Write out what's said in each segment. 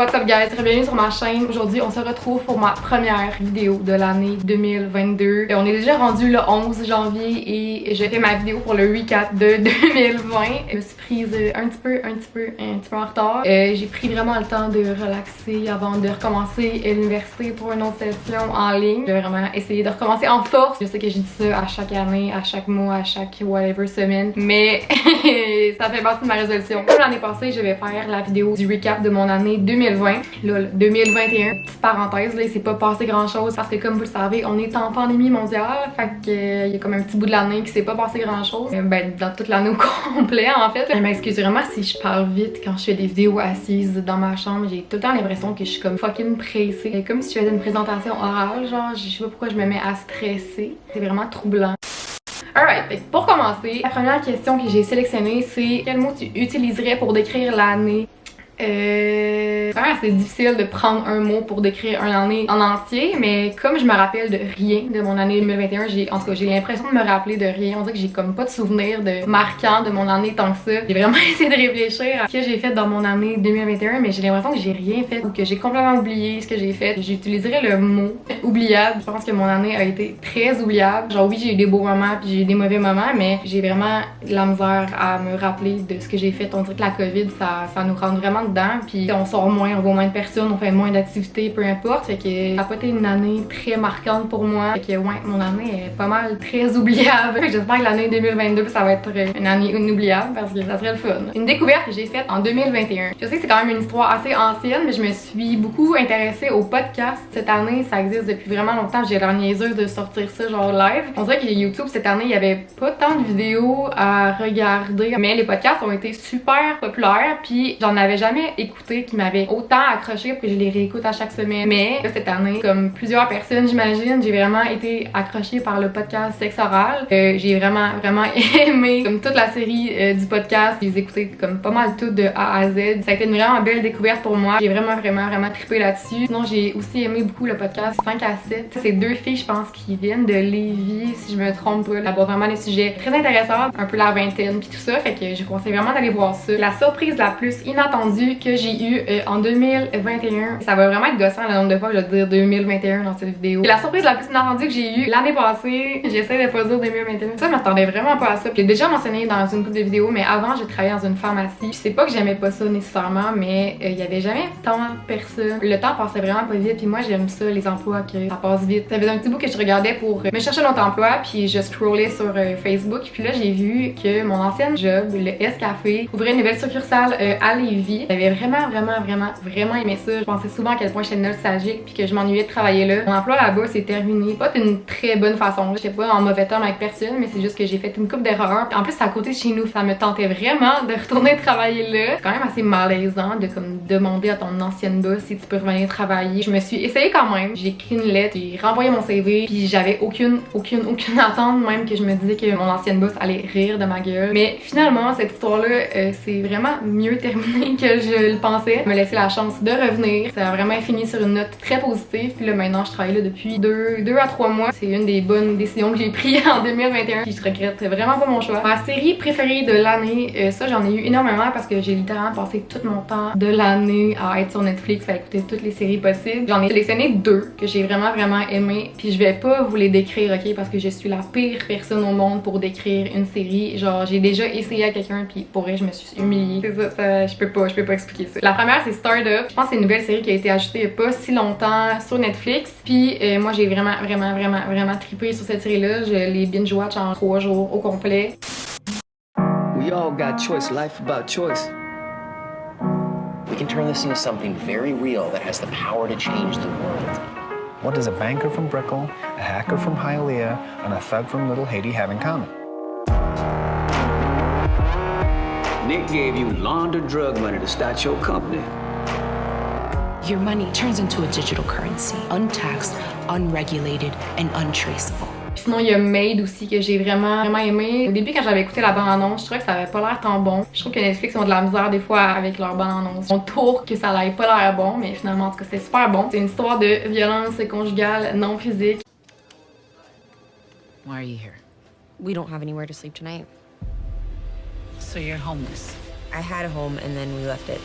What's up guys, bienvenue sur ma chaîne. Aujourd'hui, on se retrouve pour ma première vidéo de l'année 2022. On est déjà rendu le 11 janvier et j'ai fait ma vidéo pour le recap de 2020. Je me suis prise un petit peu en retard. J'ai pris vraiment le temps de relaxer avant de recommencer l'université pour une autre session en ligne. J'ai vraiment essayé de recommencer en force. Je sais que j'ai dit ça à chaque année, à chaque mois, à chaque whatever semaine, mais ça fait partie de ma résolution. Comme l'année passée, je vais faire la vidéo du recap de mon année 2020. Là, 2021, petite parenthèse, là, il s'est pas passé grand chose parce que comme vous le savez, on est en pandémie mondiale, fait que il y a comme un petit bout de l'année qui s'est pas passé grand chose. Ben, dans toute l'année au complet en fait. Je m'excuse vraiment si je parle vite quand je fais des vidéos assises dans ma chambre. J'ai tout le temps l'impression que je suis comme fucking pressée. Comme si je faisais une présentation orale, genre, je sais pas pourquoi je me mets à stresser. C'est vraiment troublant. Alright, pour commencer, la première question que j'ai sélectionnée, c'est quel mot tu utiliserais pour décrire l'année? C'est quand même assez difficile de prendre un mot pour décrire une année en entier, mais comme je me rappelle de rien de mon année 2021, en tout cas j'ai l'impression de me rappeler de rien. On dirait que j'ai comme pas de souvenir de marquant de mon année tant que ça. J'ai vraiment essayé de réfléchir à ce que j'ai fait dans mon année 2021, mais j'ai l'impression que j'ai rien fait ou que j'ai complètement oublié ce que j'ai fait. J'utiliserais le mot oubliable. Je pense que mon année a été très oubliable. Genre oui, j'ai eu des beaux moments puis j'ai eu des mauvais moments, mais j'ai vraiment de la misère à me rappeler de ce que j'ai fait. On dirait que la COVID, ça nous rend vraiment dedans, puis on sort moins, on voit moins de personnes, on fait moins d'activités, peu importe. Fait que ça a pas été une année très marquante pour moi. Fait que ouais, mon année est pas mal très oubliable. J'espère que l'année 2022, ça va être une année inoubliable parce que ça serait le fun. Une découverte que j'ai faite en 2021. Je sais que c'est quand même une histoire assez ancienne, mais je me suis beaucoup intéressée au podcast. Cette année, ça existe depuis vraiment longtemps. J'ai l'air niaiseuse de sortir ça genre live. On dirait que YouTube, cette année, il y avait pas tant de vidéos à regarder, mais les podcasts ont été super populaires, puis j'en avais jamais écouté qui m'avait autant accroché pour que je les réécoute à chaque semaine. Mais là, cette année, comme plusieurs personnes j'imagine, j'ai vraiment été accrochée par le podcast Sexe Oral. J'ai vraiment aimé comme toute la série du podcast. J'ai écouté comme pas mal tout de A à Z. Ça a été une vraiment belle découverte pour moi. J'ai vraiment trippé là-dessus. Sinon, j'ai aussi aimé beaucoup le podcast 5 à 7. C'est deux filles, je pense, qui viennent de Lévis, si je me trompe pas. Elles abordent vraiment des sujets très intéressants, un peu la vingtaine puis tout ça. Fait que je conseille vraiment d'aller voir ça. La surprise la plus inattendue que j'ai eue en 2021, ça va vraiment être gossant le nombre de fois que je vais dire 2021 dans cette vidéo. La surprise la plus inattendue que j'ai eue l'année passée, j'essaie de pas dire 2021. Ça, je m'attendais vraiment pas à ça. J'ai déjà mentionné dans une couple de vidéos, mais avant, j'ai travaillé dans une pharmacie. Je sais pas que j'aimais pas ça nécessairement, mais il y avait jamais tant de personnes. Le temps passait vraiment pas vite, puis moi, j'aime ça, les emplois, que ça passe vite. Ça faisait un petit bout que je regardais pour me chercher un autre emploi, puis je scrollais sur Facebook, puis là, j'ai vu que mon ancienne job, le S-Café, ouvrait une nouvelle succursale à Lévis. J'avais vraiment aimé ça. Je pensais souvent à quel point j'étais nostalgique puis que je m'ennuyais de travailler là. Mon emploi là-bas s'est terminé. Pas d'une très bonne façon. J'étais pas en mauvais terme avec personne, mais c'est juste que j'ai fait une couple d'erreurs. En plus, c'est à côté de chez nous. Ça me tentait vraiment de retourner travailler là. C'est quand même assez malaisant de comme demander à ton ancienne boss si tu peux revenir travailler. Je me suis essayée quand même. J'ai écrit une lettre, j'ai renvoyé mon CV, puis j'avais aucune attente, même que je me disais que mon ancienne boss allait rire de ma gueule. Mais finalement, cette histoire-là, c'est vraiment mieux terminé que je le pensais. Me laisser la chance de revenir. Ça a vraiment fini sur une note très positive. Puis là, maintenant, je travaille là depuis 2 à 3 mois. C'est une des bonnes décisions que j'ai prises en 2021. Puis je regrette vraiment pas mon choix. Ma série préférée de l'année, ça, j'en ai eu énormément parce que j'ai littéralement passé tout mon temps de l'année à être sur Netflix, à écouter toutes les séries possibles. J'en ai sélectionné 2 que j'ai vraiment aimé. Puis je vais pas vous les décrire, ok? Parce que je suis la pire personne au monde pour décrire une série. Genre, j'ai déjà essayé à quelqu'un, puis pour vrai, je me suis humiliée. C'est ça, je peux pas expliquer ça. La première, c'est Startup. Je pense que c'est une nouvelle série qui a été ajoutée il y a pas si longtemps sur Netflix. Puis moi, j'ai vraiment trippé sur cette série-là. Je l'ai binge-watch en 3 jours au complet. We all got choice. Life about choice. We can turn this into something very real that has the power to change the world. What does a banker from Brickell, a hacker from Hialeah, and a thug from Little Haiti have in common? Nick gave you laundered drug money to start your company. Your money turns into a digital currency, untaxed, unregulated, and untraceable. Sinon, il y a Made aussi que j'ai vraiment aimé. Au début, quand j'avais écouté la bande-annonce, je trouvais que ça avait pas l'air tant bon. Je trouve que Netflix ont de la misère des fois avec leur bande-annonce. On tourne que ça n'avait pas l'air bon, mais finalement, en tout cas, c'est super bon. C'est une histoire de violence conjugale non physique. Why are you here? We don't have anywhere to sleep tonight. So you're homeless. I had a home and then we left it.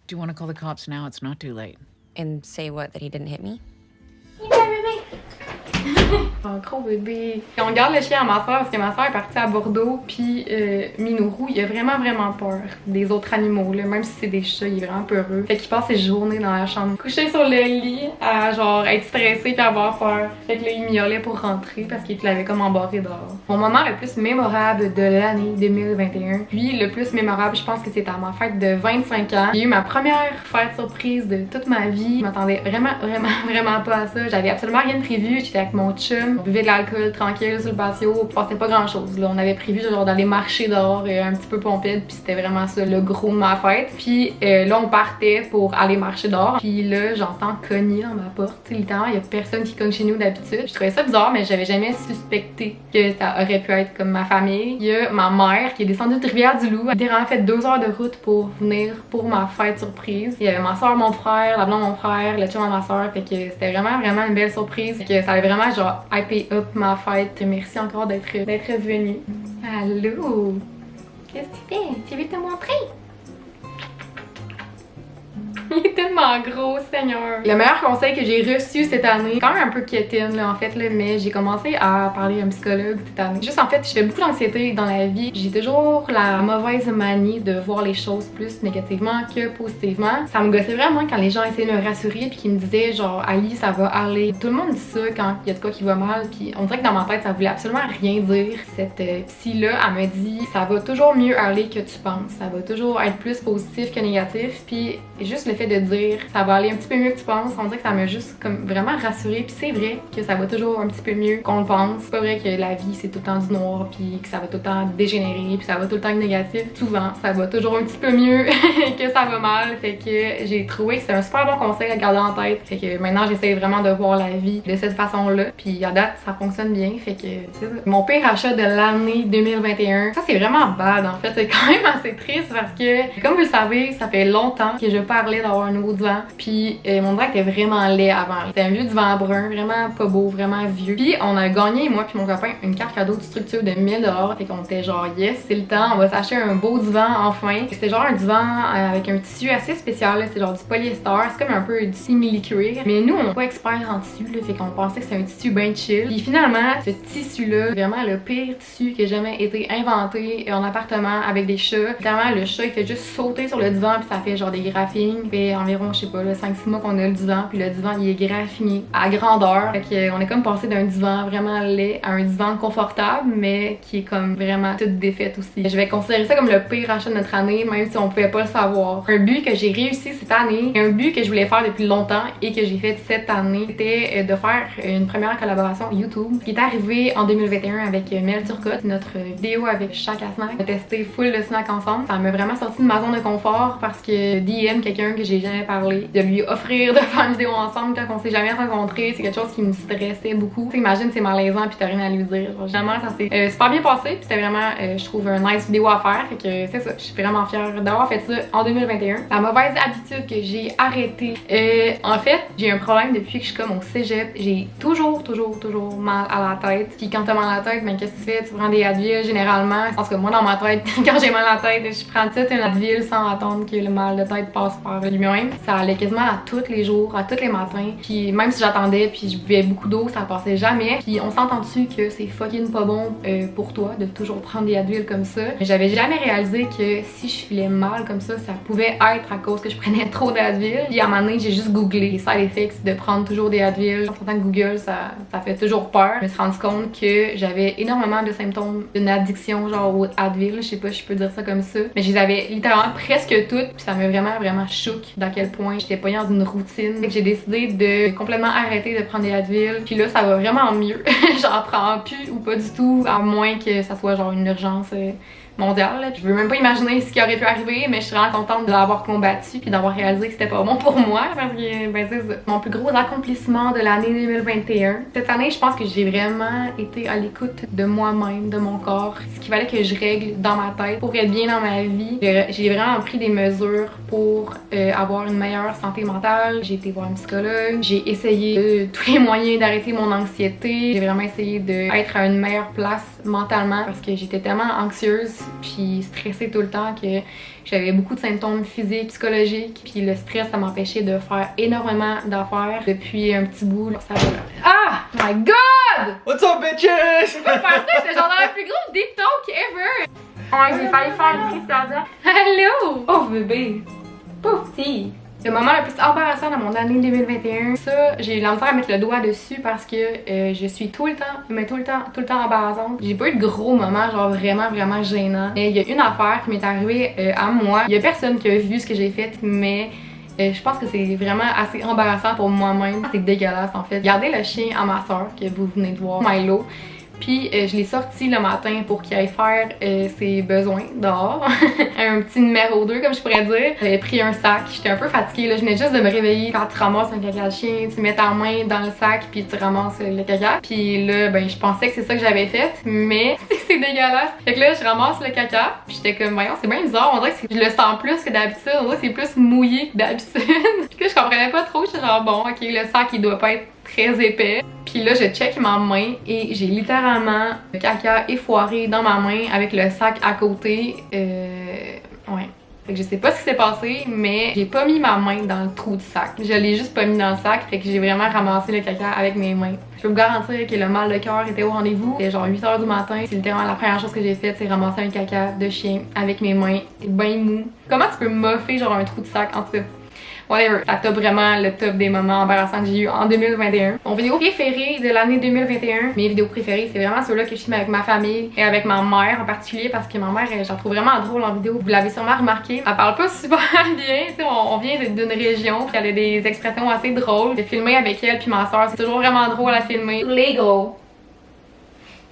Do you want to call the cops now? It's not too late. And say what, that he didn't hit me? Un gros bébé. On garde le chien à ma soeur parce que ma soeur est partie à Bordeaux, puis Minourou, il a vraiment peur des autres animaux, là. Même si c'est des chats, il est vraiment peureux. Fait qu'il passe ses journées dans la chambre, couché sur le lit, à genre être stressé puis avoir peur. Fait que là, il miaulait pour rentrer parce qu'il l'avait comme embarré dehors. Mon moment le plus mémorable de l'année 2021, puis le plus mémorable, je pense que c'était à ma fête de 25 ans. J'ai eu ma première fête surprise de toute ma vie. Je m'attendais vraiment pas à ça. J'avais absolument rien prévu. J'étais avec mon chum, on buvait de l'alcool tranquille sur le patio, puis c'était pas grand chose là. On avait prévu genre d'aller marcher dehors un petit peu pompette, puis c'était vraiment ça le gros de ma fête. Puis là on partait pour aller marcher dehors, puis là j'entends cogner dans ma porte. T'sais, littéralement il y a personne qui cogne chez nous d'habitude. Je trouvais ça bizarre, mais j'avais jamais suspecté que ça aurait pu être comme ma famille. Il y a ma mère qui est descendue de Rivière-du-Loup, elle a littéralement fait 2 heures de route pour venir pour ma fête surprise. Il y avait ma soeur, mon frère, la blonde de mon frère, le chum de ma soeur, fait que c'était vraiment une belle surprise. Fait que ça avait vraiment genre hypé up ma fête. Merci encore d'être venue. Allô? Qu'est-ce que tu fais? Tu veux te montrer? Il est tellement gros, Seigneur. Le meilleur conseil que j'ai reçu cette année, quand même un peu quétaine là, en fait, là, mais j'ai commencé à parler à un psychologue cette année. Juste en fait, je fais beaucoup d'anxiété dans la vie. J'ai toujours la mauvaise manie de voir les choses plus négativement que positivement. Ça me gossait vraiment quand les gens essayaient de me rassurer puis qu'ils me disaient genre Ali, ça va aller. Tout le monde dit ça quand il y a de quoi qui va mal, puis on dirait que dans ma tête, ça voulait absolument rien dire. Cette psy-là, elle me dit ça va toujours mieux aller que tu penses. Ça va toujours être plus positif que négatif, puis juste le fait de dire ça va aller un petit peu mieux que tu penses, on dirait que ça m'a juste comme vraiment rassurée. Puis c'est vrai que ça va toujours un petit peu mieux qu'on le pense. C'est pas vrai que la vie c'est tout le temps du noir, puis que ça va tout le temps dégénérer, puis ça va tout le temps être négatif. Souvent ça va toujours un petit peu mieux que ça va mal. Fait que j'ai trouvé que c'est un super bon conseil à garder en tête. Fait que maintenant j'essaie vraiment de voir la vie de cette façon-là. Puis à date ça fonctionne bien. Fait que c'est ça. Mon pire achat de l'année 2021, ça c'est vraiment bad en fait. C'est quand même assez triste parce que comme vous le savez, ça fait longtemps que je parlais d'avoir un nouveau divan, puis mon divan était vraiment laid avant. C'était un vieux divan brun, vraiment pas beau, vraiment vieux. Puis on a gagné, moi puis mon copain, une carte cadeau de structure de 1000$, fait qu'on était genre yes, c'est le temps, on va s'acheter un beau divan enfin. C'était genre un divan avec un tissu assez spécial, c'est genre du polyester, c'est comme un peu du simili-cuir, mais nous on n'est pas experts en tissu, là, fait qu'on pensait que c'était un tissu bien chill. Puis finalement, ce tissu-là, vraiment le pire tissu qui a jamais été inventé en appartement avec des chats. Clairement, le chat il fait juste sauter sur le divan puis ça fait genre des graphines. Fait environ, je sais pas, 5-6 mois qu'on a le divan, puis le divan il est graffiné à grandeur. Fait qu'on est comme passé d'un divan vraiment laid à un divan confortable, mais qui est comme vraiment toute défaite aussi. Je vais considérer ça comme le pire achat de notre année, même si on pouvait pas le savoir. Un but que j'ai réussi cette année, un but que je voulais faire depuis longtemps et que j'ai fait cette année, c'était de faire une première collaboration YouTube qui est arrivée en 2021 avec Mel Turcotte, notre vidéo avec Chac à Snack. On a testé full de snacks ensemble. Ça m'a vraiment sorti de ma zone de confort parce que DM quelqu'un que j'ai jamais parlé, de lui offrir de faire une vidéo ensemble quand on s'est jamais rencontrés, c'est quelque chose qui me stressait beaucoup. T'imagines c'est malaisant puis t'as rien à lui dire. Vraiment ça s'est super bien passé puis c'était vraiment je trouve un nice vidéo à faire. Fait que c'est ça, je suis vraiment fière d'avoir fait ça en 2021. La mauvaise habitude que j'ai arrêtée, en fait j'ai un problème depuis que je suis comme au cégep. J'ai toujours mal à la tête. Puis quand t'as mal à la tête, ben qu'est-ce que tu fais? Tu prends des Advil généralement. Je pense que moi dans ma tête, quand j'ai mal à la tête, je prends tout un Advil sans attendre que le mal de tête passe par lui-même. Ça allait quasiment à tous les jours, à tous les matins. Puis même si j'attendais puis je buvais beaucoup d'eau, ça passait jamais. Puis on s'entend dessus que c'est fucking pas bon pour toi de toujours prendre des Advil comme ça. Mais j'avais jamais réalisé que si je filais mal comme ça pouvait être à cause que je prenais trop d'Advil. Puis à un moment donné, j'ai juste googlé les side effects de prendre toujours des Advil. En tant que Google, ça fait toujours peur. Je me suis rendu compte que j'avais énormément de symptômes d'une addiction genre au Advil. Je sais pas si je peux dire ça comme ça. Mais je les avais littéralement presque toutes. Puis ça m'a vraiment choqué d'à quel point j'étais pas dans une routine. Fait que j'ai décidé de complètement arrêter de prendre des Advil. Puis là, ça va vraiment mieux. J'en prends plus ou pas du tout, à moins que ça soit genre une urgence mondiale. Là. Je veux même pas imaginer ce qui aurait pu arriver, mais je suis vraiment contente de l'avoir combattu puis d'avoir réalisé que c'était pas bon pour moi parce que ben c'est ça. Mon plus gros accomplissement de l'année 2021. Cette année, je pense que j'ai vraiment été à l'écoute de moi-même, de mon corps, ce qu'il fallait que je règle dans ma tête pour être bien dans ma vie. J'ai vraiment pris des mesures pour avoir une meilleure santé mentale. J'ai été voir un psychologue, j'ai essayé de tous les moyens d'arrêter mon anxiété. J'ai vraiment essayé d'être à une meilleure place mentalement parce que j'étais tellement anxieuse puis stressée tout le temps, que j'avais beaucoup de symptômes physiques, psychologiques, puis le stress, ça m'empêchait de faire énormément d'affaires depuis un petit bout. Ça va... Ah! My God! What's up, bitches? Je peux pas faire ça, j'étais genre dans la plus grosse deep talk ever! Ouais, j'ai failli faire une crise cardiaque. Allô! Pauvre bébé! Pauvre petit! Le moment le plus embarrassant dans mon année 2021, ça, j'ai eu la misère à mettre le doigt dessus parce que je suis tout le temps embarrassante. J'ai pas eu de gros moments, genre vraiment gênants. Mais il y a une affaire qui m'est arrivée à moi. Il y a personne qui a vu ce que j'ai fait, mais je pense que c'est vraiment assez embarrassant pour moi-même. C'est dégueulasse en fait. Regardez le chien à ma soeur que vous venez de voir, Milo. Puis je l'ai sorti le matin pour qu'il aille faire ses besoins dehors. Un petit numéro 2 comme je pourrais dire. J'avais pris un sac, j'étais un peu fatiguée là, je venais juste de me réveiller. Quand tu ramasses un caca de chien, tu mets ta main dans le sac puis tu ramasses le caca. Puis là ben je pensais que c'est ça que j'avais fait, mais c'est dégueulasse. Fait que là je ramasse le caca, puis j'étais comme voyons c'est bien bizarre, on dirait que je le sens plus que d'habitude, on dirait que c'est plus mouillé que d'habitude. Puis là je comprenais pas trop, j'étais genre bon ok le sac il doit pas être très épais. Puis là, je check ma main et j'ai littéralement le caca effoiré dans ma main avec le sac à côté. Ouais. Fait que je sais pas ce qui s'est passé, mais j'ai pas mis ma main dans le trou du sac. Je l'ai juste pas mis dans le sac, fait que j'ai vraiment ramassé le caca avec mes mains. Je peux vous garantir que le mal de cœur était au rendez-vous. C'était genre 8h du matin. C'est littéralement la première chose que j'ai faite, c'est ramasser un caca de chien avec mes mains. C'est bien mou. Comment tu peux moffer genre un trou de sac en tout cas? Whatever, ça top vraiment le top des moments embarrassants que j'ai eu en 2021. Mon vidéo préférée de l'année 2021, mes vidéos préférées, c'est vraiment ceux-là que je filme avec ma famille et avec ma mère en particulier parce que ma mère, je la trouve vraiment drôle en vidéo. Vous l'avez sûrement remarqué, elle parle pas super bien, tu sais, on vient d'une région puis elle a des expressions assez drôles. De filmer avec elle puis ma soeur, c'est toujours vraiment drôle à filmer. Lego.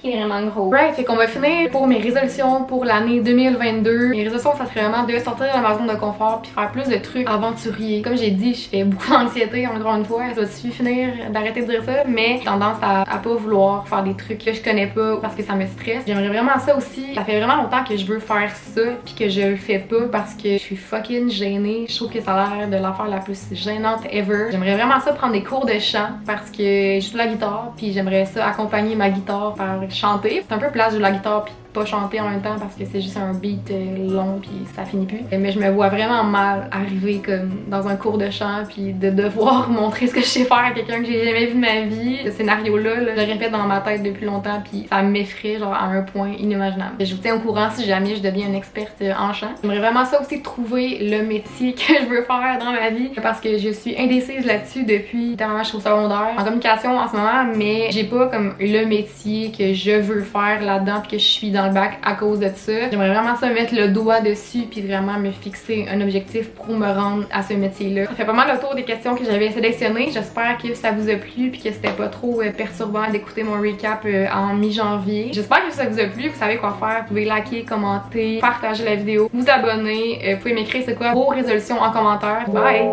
Qui est vraiment gros. Right, fait qu'on va finir pour mes résolutions pour l'année 2022. Mes résolutions, ça serait vraiment de sortir de ma zone de confort puis faire plus de trucs aventuriers. Comme j'ai dit, je fais beaucoup d'anxiété encore une fois. Ça va finir d'arrêter de dire ça, mais j'ai tendance à pas vouloir faire des trucs que je connais pas parce que ça me stresse. J'aimerais vraiment ça aussi. Ça fait vraiment longtemps que je veux faire ça puis que je le fais pas parce que je suis fucking gênée. Je trouve que ça a l'air de l'affaire la plus gênante ever. J'aimerais vraiment ça prendre des cours de chant parce que je joue de la guitare puis j'aimerais ça accompagner ma guitare par chanter. C'est un peu place de la guitare puis pas chanter en même temps parce que c'est juste un beat long puis ça finit plus. Mais je me vois vraiment mal arriver comme dans un cours de chant puis de devoir montrer ce que je sais faire à quelqu'un que j'ai jamais vu de ma vie. Ce scénario-là, je le répète dans ma tête depuis longtemps puis ça m'effraie genre à un point inimaginable. Je vous tiens au courant si jamais je deviens une experte en chant. J'aimerais vraiment ça aussi trouver le métier que je veux faire dans ma vie parce que je suis indécise là-dessus depuis littéralement je suis au secondaire en communication en ce moment, mais j'ai pas comme le métier que je veux faire là-dedans puis que je suis dans le bac à cause de ça. J'aimerais vraiment ça mettre le doigt dessus puis vraiment me fixer un objectif pour me rendre à ce métier-là. Ça fait pas mal le tour des questions que j'avais sélectionnées. J'espère que ça vous a plu puis que c'était pas trop perturbant d'écouter mon recap en mi-janvier. J'espère que ça vous a plu. Vous savez quoi faire. Vous pouvez liker, commenter, partager la vidéo, vous abonner. Vous pouvez m'écrire c'est quoi vos résolutions en commentaire. Bye!